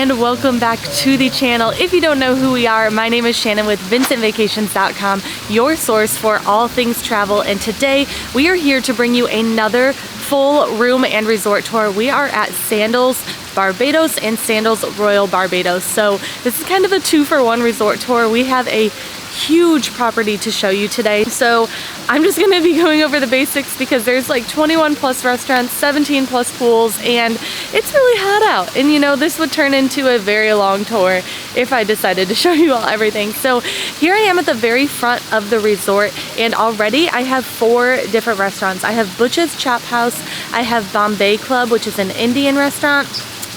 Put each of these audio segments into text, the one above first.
and welcome back to the channel. If you don't know who we are, my name is Shannon with VincentVacations.com, your source for all things travel, and today we are here to bring you another full room and resort tour. We are at Sandals Barbados and Sandals Royal Barbados. So this is kind of a 2-for-1 resort tour. We have a huge property to show you today. So I'm just gonna be going over the basics because there's like 21 plus restaurants, 17 plus pools, and it's really hot out. And you know, this would turn into a very long tour if I decided to show you all everything. So here I am at the very front of the resort, and already I have 4 different restaurants. I have Butch's Chop House, I have Bombay Club, which is an Indian restaurant.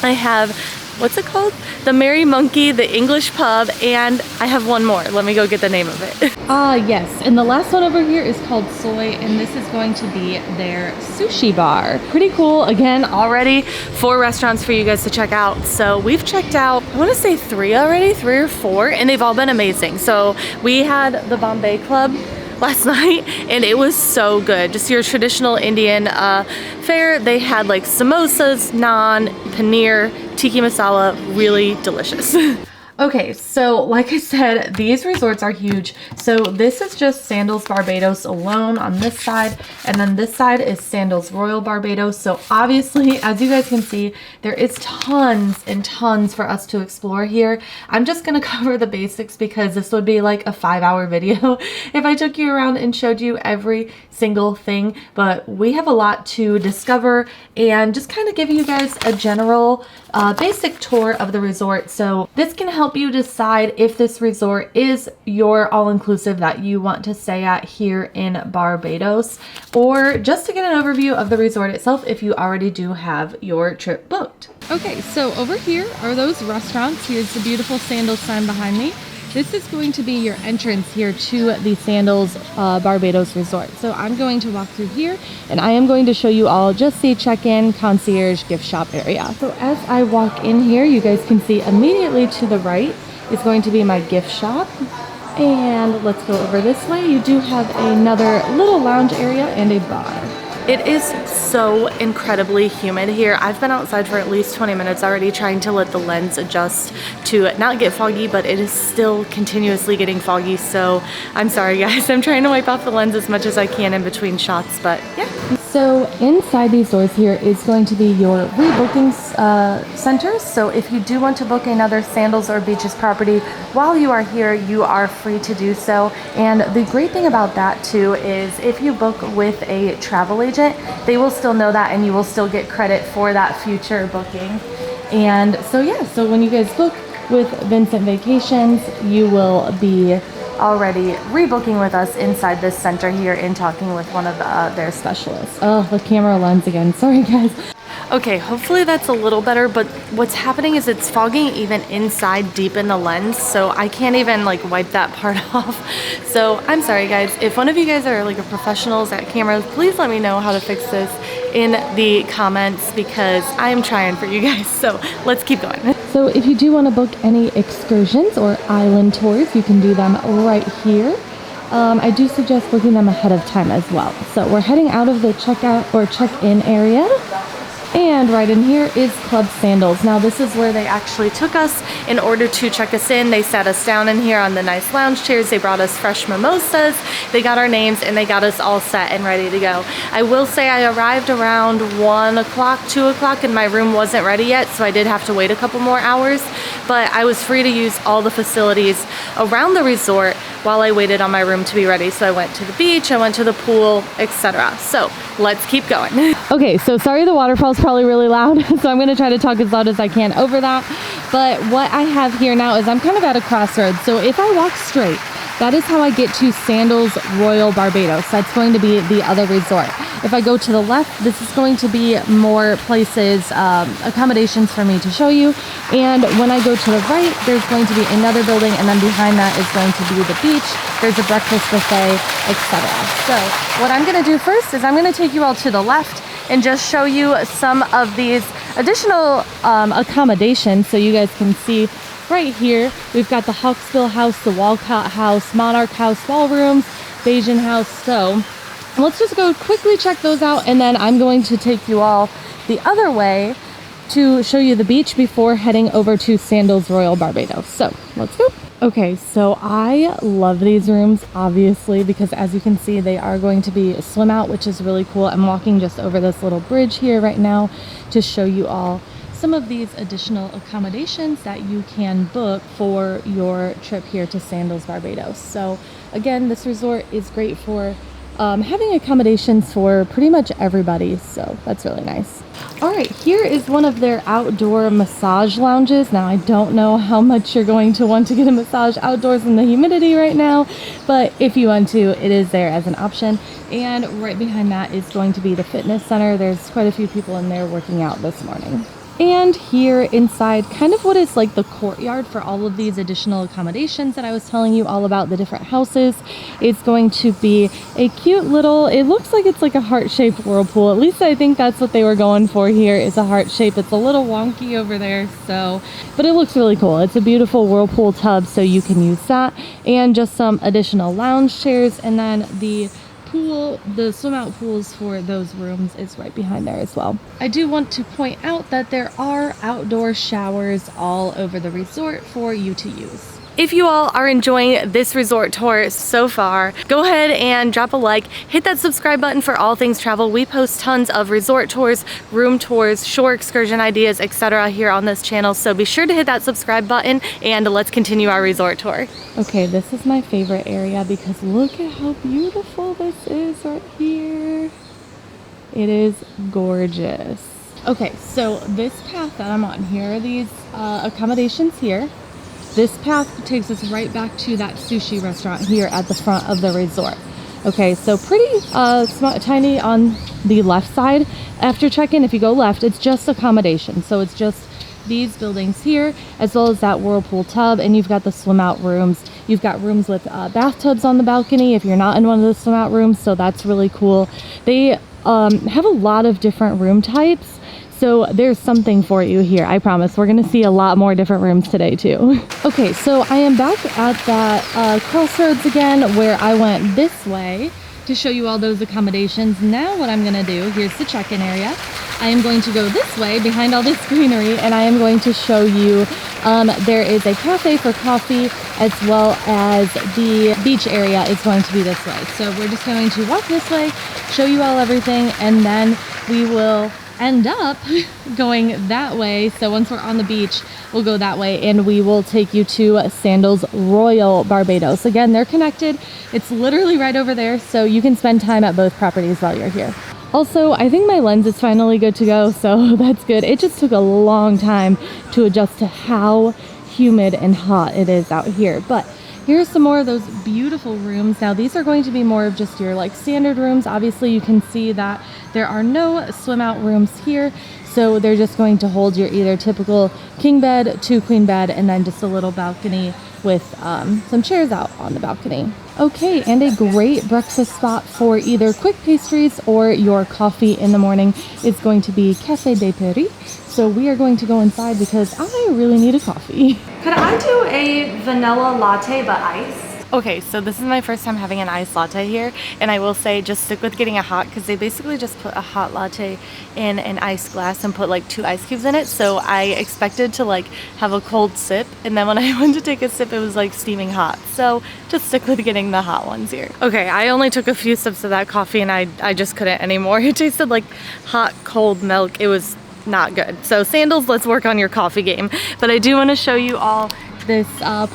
I have, what's it called? The Merry Monkey, the English pub, and I have one more. Let me go get the name of it. Yes, and the last one over here is called Soy, and this is going to be their sushi bar. Pretty cool. Again, already 4 restaurants for you guys to check out. So we've checked out, I want to say 3 already, 3 or 4, and they've all been amazing. So we had the Bombay Club last night and it was so good. Just your traditional Indian fare. They had like samosas, naan, paneer, tikka masala, really delicious. Okay, so like I said, these resorts are huge. So this is just Sandals Barbados alone on this side, and then this side is Sandals Royal Barbados. So obviously, as you guys can see, there is tons and tons for us to explore here. I'm just gonna cover the basics because this would be like a 5-hour video if I took you around and showed you every single thing. But we have a lot to discover and just kind of give you guys a general basic tour of the resort. So this can help you decide if this resort is your all-inclusive that you want to stay at here in Barbados, or just to get an overview of the resort itself if you already do have your trip booked. Okay, so over here are those restaurants. Here's the beautiful Sandals sign behind me. This is going to be your entrance here to the Sandals Barbados Resort. So I'm going to walk through here and I am going to show you all just the check-in, concierge, gift shop area. So as I walk in here, you guys can see immediately to the right is going to be my gift shop. And let's go over this way. You do have another little lounge area and a bar. It is so incredibly humid here. I've been outside for at least 20 minutes already trying to let the lens adjust to not get foggy, but it is still continuously getting foggy. So I'm sorry guys, I'm trying to wipe off the lens as much as I can in between shots, but yeah. So inside these doors here is going to be your rebooking centers. So if you do want to book another Sandals or Beaches property while you are here, you are free to do so. And the great thing about that too is if you book with a travel agent, they will still know that and you will still get credit for that future booking. And so yeah, so when you guys book with Vincent Vacations, you will be already rebooking with us inside this center here and talking with one of their specialists. Oh, the camera lens again. Sorry guys. Okay, hopefully that's a little better, but what's happening is it's fogging even inside deep in the lens, so I can't even like wipe that part off. So I'm sorry guys. If one of you guys are like professionals at cameras, please let me know how to fix this in the comments because I am trying for you guys. So let's keep going. So if you do want to book any excursions or island tours, you can do them right here. I do suggest booking them ahead of time as well. So we're heading out of the checkout or check-in area. And right in here is Club Sandals. Now this is where they actually took us in order to check us in. They sat us down in here on the nice lounge chairs. They brought us fresh mimosas. They got our names and they got us all set and ready to go. I will say I arrived around 1 o'clock, 2 o'clock, and my room wasn't ready yet, so I did have to wait a couple more hours. But I was free to use all the facilities around the resort while I waited on my room to be ready. So I went to the beach, I went to the pool, etc. So let's keep going. Okay, so sorry the waterfall's probably really loud, so I'm gonna try to talk as loud as I can over that. But what I have here now is I'm kind of at a crossroads. So if I walk straight, that is how I get to Sandals Royal Barbados. That's going to be the other resort. If I go to the left, this is going to be more places, accommodations for me to show you. And when I go to the right, there's going to be another building, and then behind that is going to be the beach. There's a breakfast buffet, etc. So what I'm gonna do first is I'm gonna take you all to the left and just show you some of these additional accommodations so you guys can see. Right here, we've got the Hawksbill House, the Walcott House, Monarch House, Ballrooms, Bayesian House. So let's just go quickly check those out, and then I'm going to take you all the other way to show you the beach before heading over to Sandals Royal Barbados. So let's go. Okay, so I love these rooms, obviously, because as you can see, they are going to be a swim out, which is really cool. I'm walking just over this little bridge here right now to show you all some of these additional accommodations that you can book for your trip here to Sandals Barbados. So again, this resort is great for having accommodations for pretty much everybody, so that's really nice. All right, here is one of their outdoor massage lounges. Now, I don't know how much you're going to want to get a massage outdoors in the humidity right now, but if you want to, it is there as an option. And right behind that is going to be the fitness center. There's quite a few people in there working out this morning. And here inside, kind of what is like the courtyard for all of these additional accommodations that I was telling you all about, the different houses, is going to be a cute little, it looks like it's like a heart-shaped whirlpool. At least I think that's what they were going for here, is a heart shape. It's a little wonky over there, so, but it looks really cool. It's a beautiful whirlpool tub, so you can use that, and just some additional lounge chairs, and then the pool, the swim out pools for those rooms is right behind there as well. I do want to point out that there are outdoor showers all over the resort for you to use. If you all are enjoying this resort tour so far, go ahead and drop a like, hit that subscribe button for all things travel. We post tons of resort tours, room tours, shore excursion ideas, etc. here on this channel, so be sure to hit that subscribe button and let's continue our resort tour. Okay, this is my favorite area because look at how beautiful this is right here. It is gorgeous. Okay, so this path that I'm on, here are these accommodations here. This path takes us right back to that sushi restaurant here at the front of the resort. Okay, so pretty tiny on the left side. After check-in, if you go left, it's just accommodation. So it's just these buildings here, as well as that whirlpool tub, and you've got the swim out rooms. You've got rooms with bathtubs on the balcony if you're not in one of the swim out rooms, so that's really cool. They have a lot of different room types. So there's something for you here, I promise. We're gonna see a lot more different rooms today too. Okay, so I am back at that crossroads again where I went this way to show you all those accommodations. Now what I'm gonna do, here's the check-in area. I am going to go this way behind all this greenery, and I am going to show you there is a cafe for coffee, as well as the beach area is going to be this way. So we're just going to walk this way, show you all everything, and then we will end up going that way. So once we're on the beach, we'll go that way and we will take you to Sandals Royal Barbados. Again, they're connected. It's literally right over there, so you can spend time at both properties while you're here. Also, I think my lens is finally good to go, so that's good. It just took a long time to adjust to how humid and hot it is out here, but here's some more of those beautiful rooms. Now these are going to be more of just your like standard rooms. Obviously you can see that there are no swim out rooms here, so they're just going to hold your either typical king bed, 2 queen bed, and then just a little balcony with some chairs out on the balcony. Okay, and a great breakfast spot for either quick pastries or your coffee in the morning is going to be Café de Paris. So we are going to go inside because I really need a coffee. Could I do a vanilla latte but ice? Okay, so this is my first time having an iced latte here, and I will say just stick with getting a hot, because they basically just put a hot latte in an ice glass and put like 2 ice cubes in it. So I expected to like have a cold sip, and then when I went to take a sip it was like steaming hot. So just stick with getting the hot ones here. Okay, I only took a few sips of that coffee and I just couldn't anymore. It tasted like hot cold milk. It was not good. So Sandals, let's work on your coffee game. But I do want to show you all this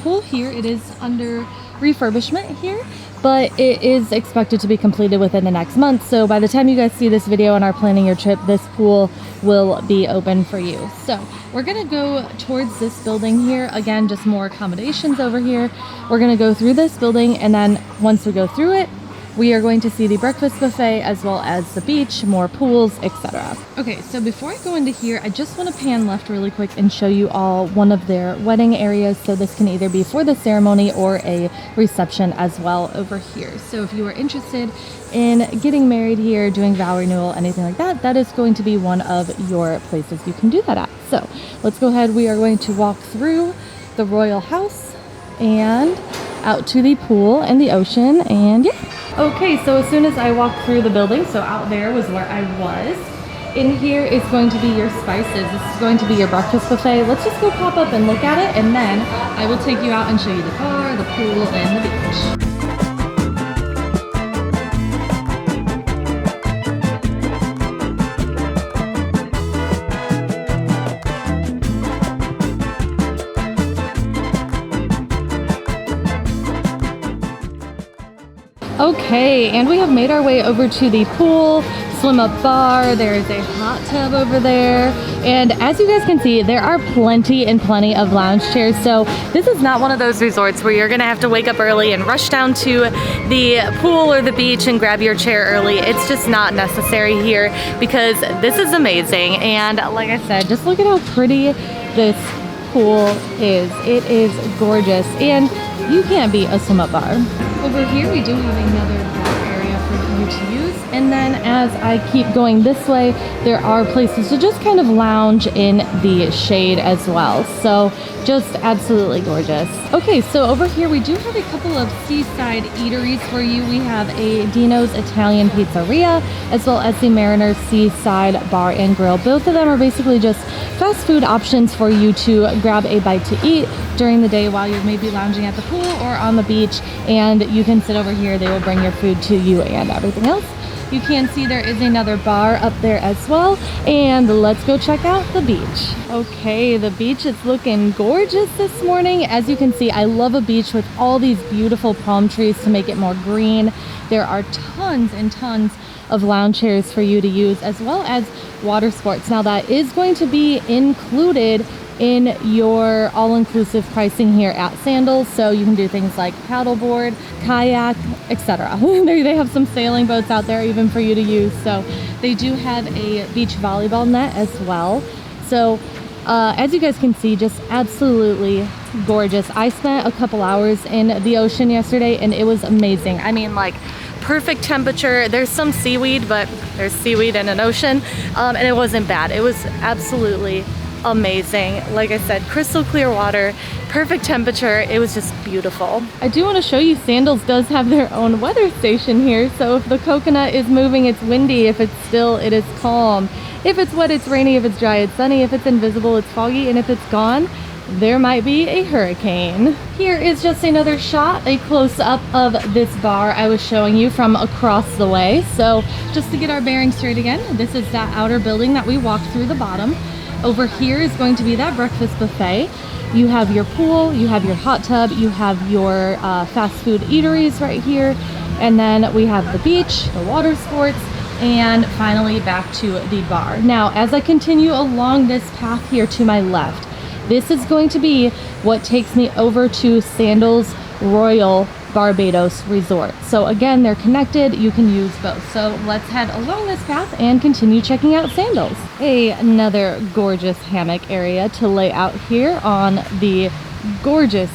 pool here. It is under refurbishment here, but it is expected to be completed within the next month. So by the time you guys see this video and are planning your trip, this pool will be open for you. So we're gonna go towards this building here. Again, just more accommodations over here. We're gonna go through this building, and then once we go through it, we are going to see the breakfast buffet as well as the beach, more pools, etc. Okay, so before I go into here, I just want to pan left really quick and show you all one of their wedding areas. So this can either be for the ceremony or a reception as well over here. So if you are interested in getting married here, doing vow renewal, anything like that, that is going to be one of your places you can do that at. So let's go ahead. We are going to walk through the royal house and out to the pool and the ocean, and yeah. Okay, so as soon as I walked through the building, so out there was where I was, In here is going to be your spices. This is going to be your breakfast buffet. Let's just go pop up and look at it, and then I will take you out and show you the bar, the pool, and the beach. Okay, and we have made our way over to the pool, swim up bar. There is a hot tub over there. And as you guys can see, there are plenty of lounge chairs. So this is not one of those resorts where you're gonna have to wake up early and rush down to the pool or the beach and grab your chair early. It's just not necessary here because this is amazing. And like I said, just look at how pretty this pool is. It is gorgeous, and you can't beat a swim up bar. Over here we do have another bar area for you to use, and then as I keep going this way, there are places to just kind of lounge in the shade as well. So just absolutely gorgeous. Okay, so over here we do have a couple of seaside eateries for you. We have a Dino's Italian Pizzeria as well as the Mariner's Seaside Bar and Grill. Both of them are basically just fast food options for you to grab a bite to eat during the day while you're maybe lounging at the pool or on the beach, and you can sit over here. They will bring your food to you and everything else. You can see there is another bar up there as well, and let's go check out the beach. Okay, the beach is looking gorgeous this morning. As you can see, I love a beach with all these beautiful palm trees to make it more green. There are tons and tons of lounge chairs for you to use, as well as water sports. Now that is going to be included in your all-inclusive pricing here at Sandals, so you can do things like paddleboard, kayak, etc. They have some sailing boats out there even for you to use. So they do have a beach volleyball net as well. So as you guys can see, just absolutely gorgeous. I spent a couple hours in the ocean yesterday and it was amazing. I mean, like, perfect temperature. There's some seaweed, but there's seaweed in an ocean, and it wasn't bad. It was absolutely amazing. Like I said, crystal clear water, perfect temperature. It was just beautiful. I do want to show you, Sandals does have their own weather station here. So if the coconut is moving, it's windy. If it's still, it is calm. If it's wet, it's rainy. If it's dry, it's sunny. If it's invisible, it's foggy. And if it's gone, there might be a hurricane. Here is just another shot, a close-up of this bar I was showing you from across the way. So just to get our bearings straight again, this is that outer building that we walked through the bottom. Over here is going to be that breakfast buffet. You have your pool, you have your hot tub, you have your fast food eateries right here, and then we have the beach, the water sports, and finally back to the bar. Now, as I continue along this path here to my left, this is going to be what takes me over to Sandals Royal Barbados Resort. So again, they're connected. You can use both. So let's head along this path and continue checking out Sandals. Another gorgeous hammock area to lay out here on the gorgeous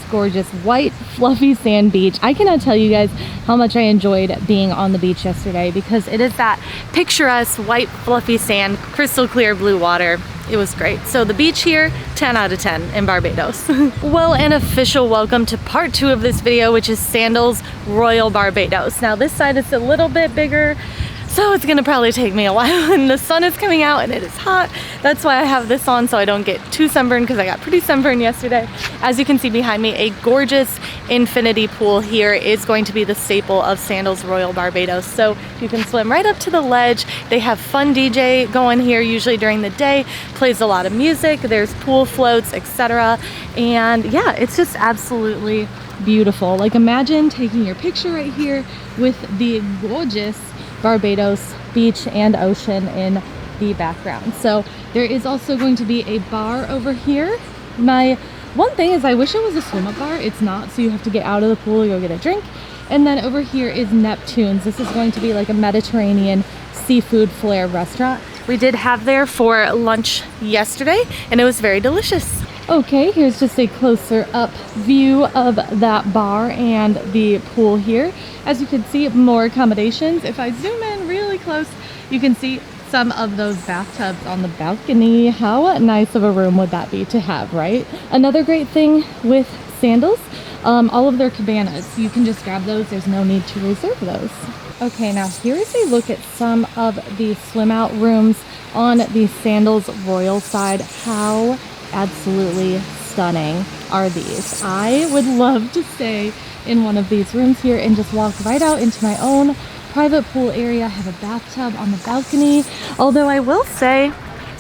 white fluffy sand beach. I cannot tell you guys how much I enjoyed being on the beach yesterday because it is that picturesque white fluffy sand, crystal clear blue water. It was great. So the beach here, 10 out of 10 in Barbados. Well, an official welcome to part 2 of this video, which is Sandals Royal Barbados. Now this side is a little bit bigger, so it's gonna probably take me a while, and the sun is coming out and it is hot. That's why I have this on, so I don't get too sunburned, because I got pretty sunburned yesterday. As you can see behind me, a gorgeous infinity pool here is going to be the staple of Sandals Royal Barbados. So you can swim right up to the ledge. They have fun DJ going here usually during the day, plays a lot of music, there's pool floats, etc. And yeah, it's just absolutely beautiful. Like, imagine taking your picture right here with the gorgeous Barbados beach and ocean in the background. So there is also going to be a bar over here. My one thing is I wish it was a swim up bar. It's not, so you have to get out of the pool to go get a drink. And then over here is Neptune's. This is going to be like a Mediterranean seafood flair restaurant. We did have there for lunch yesterday and it was very delicious. Okay, here's just a closer up view of that bar and the pool here. As you can see, more accommodations. If I zoom in really close, you can see some of those bathtubs on the balcony. How nice of a room would that be to have, right? Another great thing with Sandals, all of their cabanas. You can just grab those. There's no need to reserve those. Okay, now here is a look at some of the swim out rooms on the Sandals Royal side. How absolutely stunning are these? I would love to stay in one of these rooms here and just walk right out into my own private pool area. Have a bathtub on the balcony. Although I will say,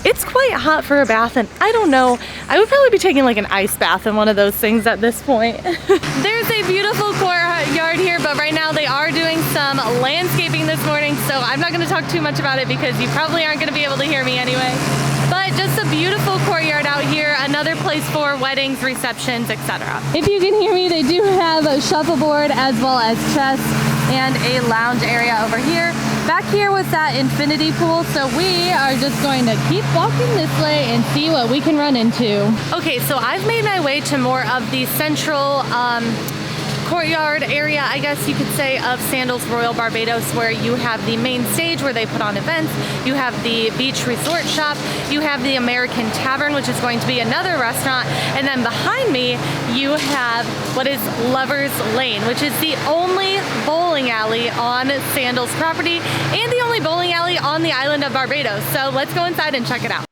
it's quite hot for a bath, and I don't know, I would probably be taking like an ice bath in one of those things at this point. There's a beautiful courtyard here, but right now they are doing some landscaping this morning, so I'm not gonna talk too much about it because you probably aren't gonna be able to hear me anyway. But just a beautiful courtyard out here, another place for weddings, receptions, etc. If you can hear me, they do have a shuffleboard as well as chess and a lounge area over here. Back here was that infinity pool, so we are just going to keep walking this way and see what we can run into. Okay, so I've made my way to more of the central courtyard area, I guess you could say, of Sandals Royal Barbados, where you have the main stage where they put on events, you have the beach resort shop, you have the American Tavern, which is going to be another restaurant, and then behind me you have what is Lover's Lane, which is the only bowling alley on Sandals property and the only bowling alley on the island of Barbados. So let's go inside and check it out.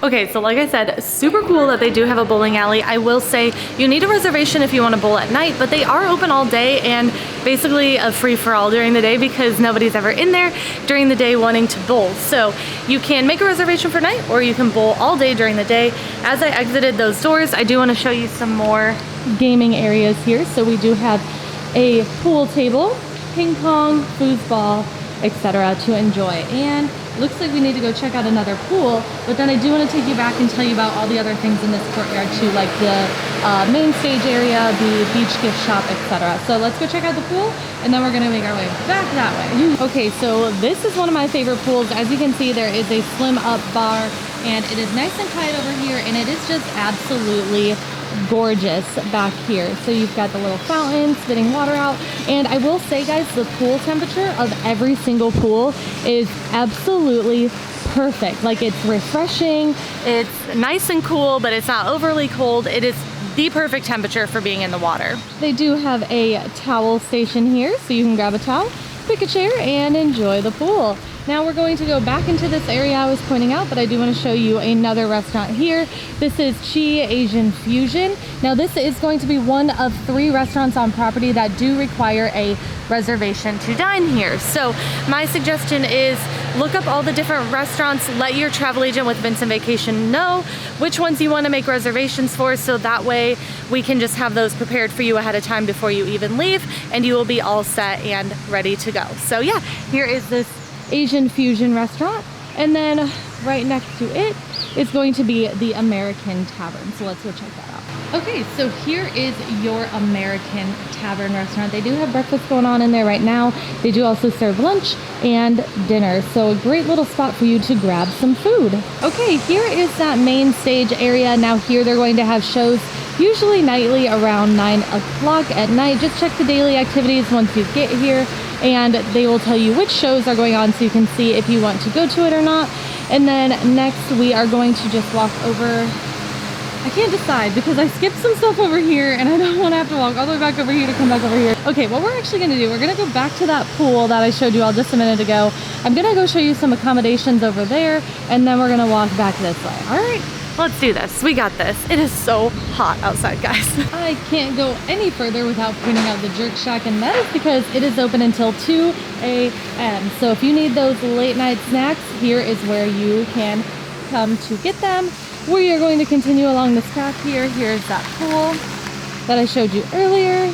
Okay, so like I said, super cool that they do have a bowling alley. I will say you need a reservation if you want to bowl at night, but they are open all day and basically a free-for-all during the day because nobody's ever in there during the day wanting to bowl. So you can make a reservation for night or you can bowl all day during the day. As I exited those doors, I do want to show you some more gaming areas here. So we do have a pool table, ping pong, foosball, etc. to enjoy. And looks like we need to go check out another pool, but then I do want to take you back and tell you about all the other things in this courtyard too, like the main stage area, the beach gift shop, etc. So let's go check out the pool and then we're going to make our way back that way. Okay, so this is one of my favorite pools. As you can see, there is a swim up bar and it is nice and quiet over here, and it is just absolutely gorgeous back here. So you've got the little fountain spitting water out, and I will say, guys, the pool temperature of every single pool is absolutely perfect. Like, it's refreshing, it's nice and cool, but it's not overly cold. It is the perfect temperature for being in the water. They do have a towel station here, so you can grab a towel, pick a chair, and enjoy the pool. Now we're going to go back into this area I was pointing out, but I do want to show you another restaurant here. This is Chi Asian Fusion. Now this is going to be one of 3 restaurants on property that do require a reservation to dine here. So my suggestion is look up all the different restaurants, let your travel agent with Vincent Vacation know which ones you want to make reservations for, so that way we can just have those prepared for you ahead of time before you even leave, and you will be all set and ready to go. So yeah, here is this Asian Fusion restaurant, and then right next to it is going to be the American Tavern. So let's go check that out. Okay, so here is your American Tavern restaurant. They do have breakfast going on in there right now. They do also serve lunch and dinner, so a great little spot for you to grab some food. Okay, here is that main stage area. Now here they're going to have shows usually nightly around 9 o'clock at night. Just check the daily activities once you get here, and they will tell you which shows are going on so you can see if you want to go to it or not. And then next we are going to just walk over. I can't decide because I skipped some stuff over here and I don't want to have to walk all the way back over here to come back over here. Okay, what we're actually going to do, we're going to go back to that pool that I showed you all just a minute ago. I'm going to go show you some accommodations over there, and then we're going to walk back this way. All right, let's do this. We got this. It is so hot outside, guys. I can't go any further without pointing out the Jerk Shack, and that is because it is open until 2 a.m. So if you need those late night snacks, here is where you can come to get them. We are going to continue along this path here. Here's that pool that I showed you earlier,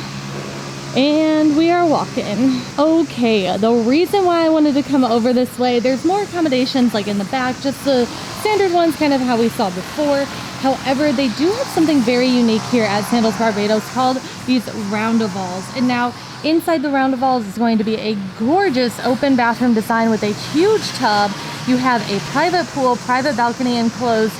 and we are walking. Okay, the reason why I wanted to come over this way, there's more accommodations like in the back, just the standard ones, kind of how we saw before. However, they do have something very unique here at Sandals Barbados called these roundavals. And now inside the roundavals is going to be a gorgeous open bathroom design with a huge tub. You have a private pool, private balcony enclosed,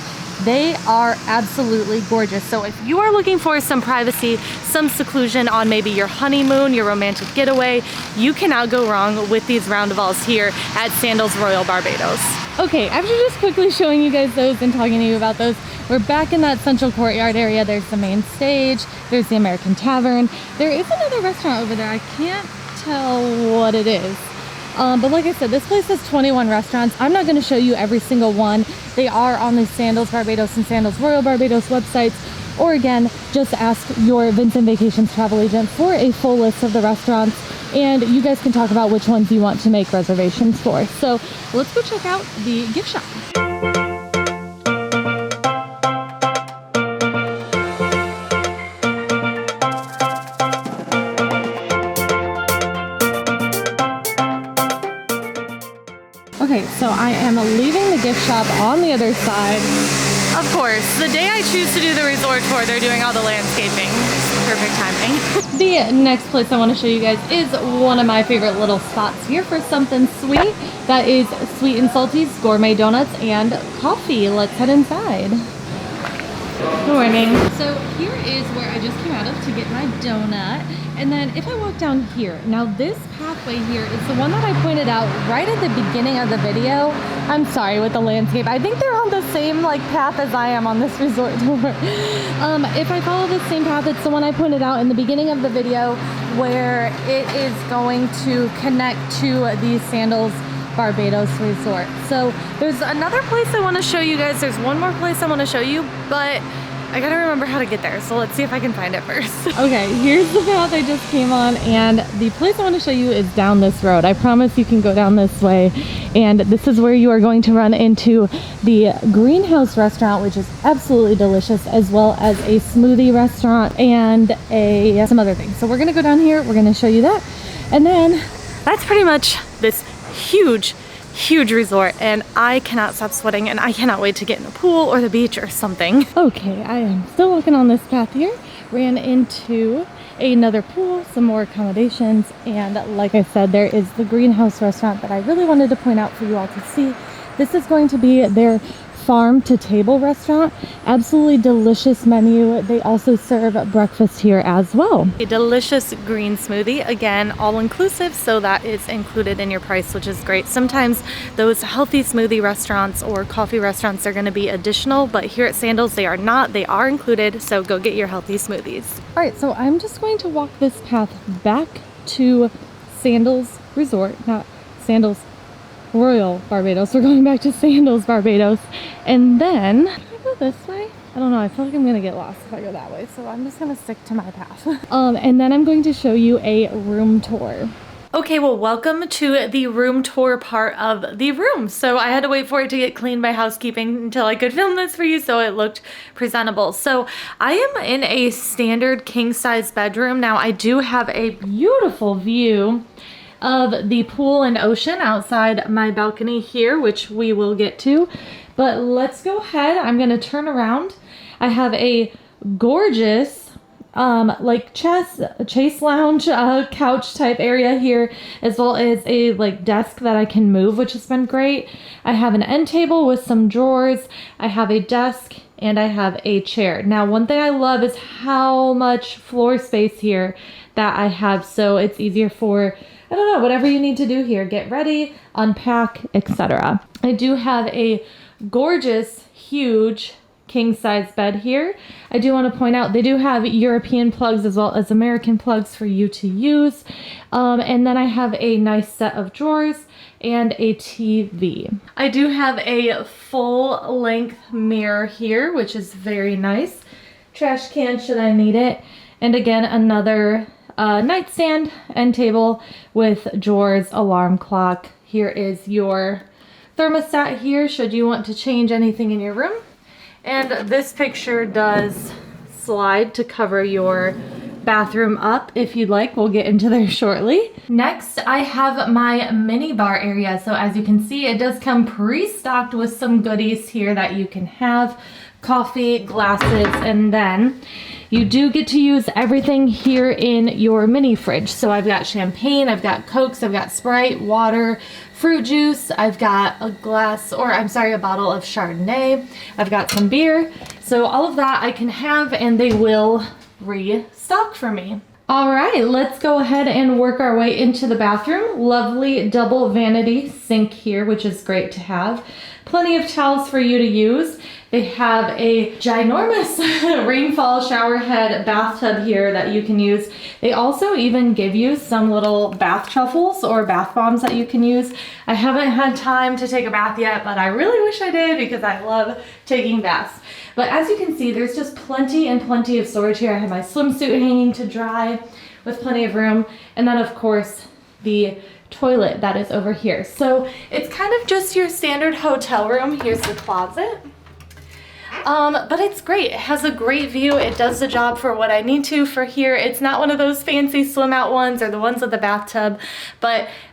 They are absolutely gorgeous. So if you are looking for some privacy, some seclusion on maybe your honeymoon, your romantic getaway, you cannot go wrong with these roundabouts here at Sandals Royal Barbados. Okay, after just quickly showing you guys those and talking to you about those, we're back in that central courtyard area. There's the main stage, there's the American Tavern. There is another restaurant over there. I can't tell what it is. But like I said, this place has 21 restaurants. I'm not going to show you every single one. They are on the Sandals Barbados and Sandals Royal Barbados websites. Or again, just ask your Vincent Vacations travel agent for a full list of the restaurants. And you guys can talk about which ones you want to make reservations for. So let's go check out the gift shop. Okay, so I am leaving the gift shop on the other side. Of course, the day I choose to do the resort tour, they're doing all the landscaping. Perfect timing. The next place I want to show you guys is one of my favorite little spots here for something sweet. That is Sweet and Salty's Gourmet Donuts and Coffee. Let's head inside. Good morning. So here is where I just came out of to get my donut. And then if I walk down here, now this pathway here is the one that I pointed out right at the beginning of the video. I'm sorry with the landscape. I think they're on the same like path as I am on this resort tour. If I follow the same path, it's the one I pointed out in the beginning of the video where it is going to connect to the Sandals Barbados resort. So there's another place I want to show you guys. There's one more place I want to show you, but I gotta remember how to get there, so let's see if I can find it first. Okay, here's the path I just came on, and the place I want to show you is down this road. I promise you can go down this way, and this is where you are going to run into the Greenhouse restaurant, which is absolutely delicious, as well as a smoothie restaurant and some other things. So we're gonna go down here, we're gonna show you that, and then that's pretty much this huge resort, and I cannot stop sweating, and I cannot wait to get in a pool or the beach or something. Okay, I am still walking on this path here. Ran into another pool, some more accommodations, and like I said, there is the Greenhouse restaurant that I really wanted to point out for you all to see. This is going to be their farm to table restaurant. Absolutely delicious menu. They also serve breakfast here as well. A delicious green smoothie, again all inclusive, so that is included in your price, which is great. Sometimes those healthy smoothie restaurants or coffee restaurants are going to be additional, but here at Sandals they are not. They are included, so go get your healthy smoothies. All right, so I'm just going to walk this path back to Sandals Resort, not Sandals Royal Barbados. We're going back to Sandals Barbados, and then can I go this way? I don't know, I feel like I'm gonna get lost if I go that way, so I'm just gonna stick to my path. And then I'm going to show you a room tour. Okay, well, welcome to the room tour part of the room. So I had to wait for it to get cleaned by housekeeping until I could film this for you so it looked presentable. So I am in a standard king size bedroom. Now I do have a beautiful view of the pool and ocean outside my balcony here, which we will get to. But let's go ahead. I'm going to turn around. I have a gorgeous like chase lounge couch type area here, as well as a like desk that I can move, which has been great. I have an end table with some drawers. I have a desk and I have a chair. Now, one thing I love is how much floor space here that I have, so it's easier for, I don't know, whatever you need to do here. Get ready, unpack, etc. I do have a gorgeous, huge king size bed here. I do want to point out they do have European plugs as well as American plugs for you to use. And then I have a nice set of drawers and a TV. I do have a full length mirror here, which is very nice. Trash can should I need it. And again, another nightstand and table with drawers, alarm clock. Here is your thermostat here should you want to change anything in your room. And this picture does slide to cover your bathroom up if you'd like. We'll get into there shortly. Next, I have my mini bar area. So as you can see, it does come pre-stocked with some goodies here that you can have. Coffee, glasses, and then you do get to use everything here in your mini fridge. So I've got champagne, I've got Cokes, I've got Sprite, water, fruit juice. I've got a bottle of Chardonnay. I've got some beer. So all of that I can have and they will restock for me. All right, let's go ahead and work our way into the bathroom. Lovely double vanity sink here, which is great to have. Plenty of towels for you to use. They have a ginormous rainfall shower head bathtub here that you can use. They also even give you some little bath truffles or bath bombs that you can use. I haven't had time to take a bath yet, but I really wish I did because I love taking baths. But as you can see, there's just plenty and plenty of storage here. I have my swimsuit hanging to dry with plenty of room. And then of course, the toilet that is over here. So it's kind of just your standard hotel room. Here's the closet. But it's great. It has a great view. It does the job for what I need to for here. It's not one of those fancy swim out ones or the ones with the bathtub,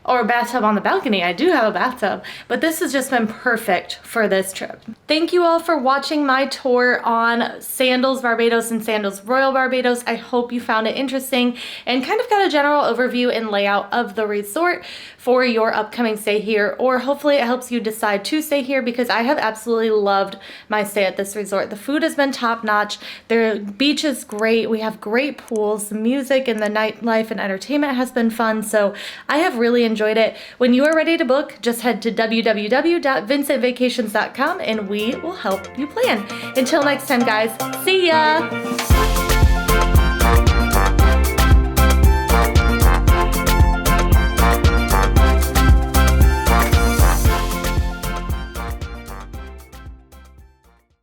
or a bathtub on the balcony. I do have a bathtub, but this has just been perfect for this trip. Thank you all for watching my tour on Sandals Barbados and Sandals Royal Barbados. I hope you found it interesting and kind of got a general overview and layout of the resort for your upcoming stay here, or hopefully it helps you decide to stay here because I have absolutely loved my stay at this resort. The food has been top notch. The beach is great. We have great pools. The music and the nightlife and entertainment has been fun. So I have really enjoyed it. When you are ready to book, just head to www.vincentvacations.com and we will help you plan. Until next time, guys, see ya!